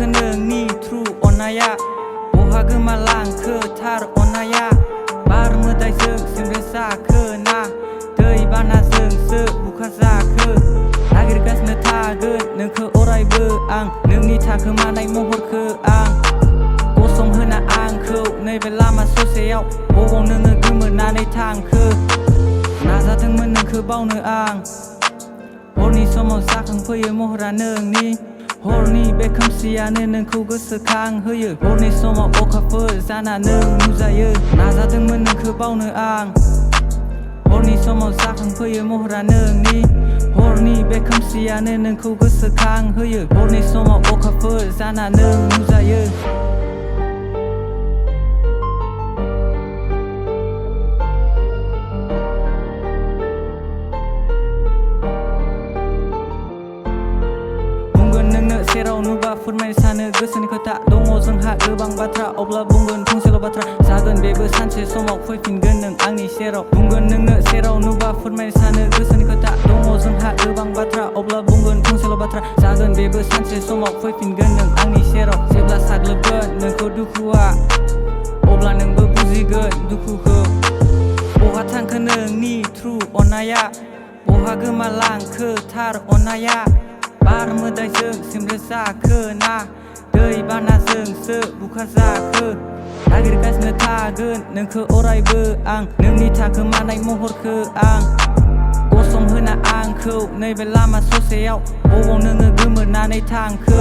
थांखो नोंनि थ्रु अननाया बहा गोमालांखो थार अननाया बार मोदायजों सिमब्रे जाखो ना दै बानाजोंसो बुखारजाखो नागिरगासिनो थागोन नोंखौ अरायबो आं नोंनि थाखोमानाय महरखो आं गसंहोना आंखौ नैबे लामा ससेयाव बबाव नोङो गोमोरनानै थांखो नाजादोंमोन नोंखौ बावनो आं हरनि समाव जाखांफैयो महरा नोंनि हरनि बे खोमसियानो नोंखौ गोसोखांहोयो हरनि समाव अखाफोर जाना नों नुजायो नाजादोंमोन नोंखौ बावनो आं हरनि समाव जाखांफैयो महरा नोंनि हरनि बे खोमसियानो नोंखौ गोसोखांहोयो हरनि समाव अखाफोर जाना नों नुजायो सेराव नुबा फोरमायनो सानो गोसोनि खोथा दङ जोंहा गोबां बाथ्रा अब्ला बुंगोन फंसेल' बाथ्रा जागोन बेबो सानसे समाव फैफिनगोन नों आंनि सेराव बुंगोन नोंनो सेराव नुबा फोरमायनो सानो गोसोनि खोथा दङ जोंहा गोबां बाथ्रा अब्ला बुंगोन फंसेल' बाथ्रा जागोन बेबो सानसे समाव फैफिनगोन नों आंनि सेराव जेब्ला साग्लोबगोन नोंखौ दुखुआ अब्ला नोंबो बुजिगोन दुखुखौ बहा थांखो नोंनि थ्रु अननाया बहा गोमालांखो थार अननाया बार मोदायजों सिमब्रे जाखो ना दै बानाजोंसो बुखारजाखो नागिरगासिनो थागोन नोंखौ अरायबो आं नोंनि थाखोमानाय महरखो आं गसंहोना आंखौ नैबे लामा ससेयाव बबाव नोङो गोमोरनानै थांखो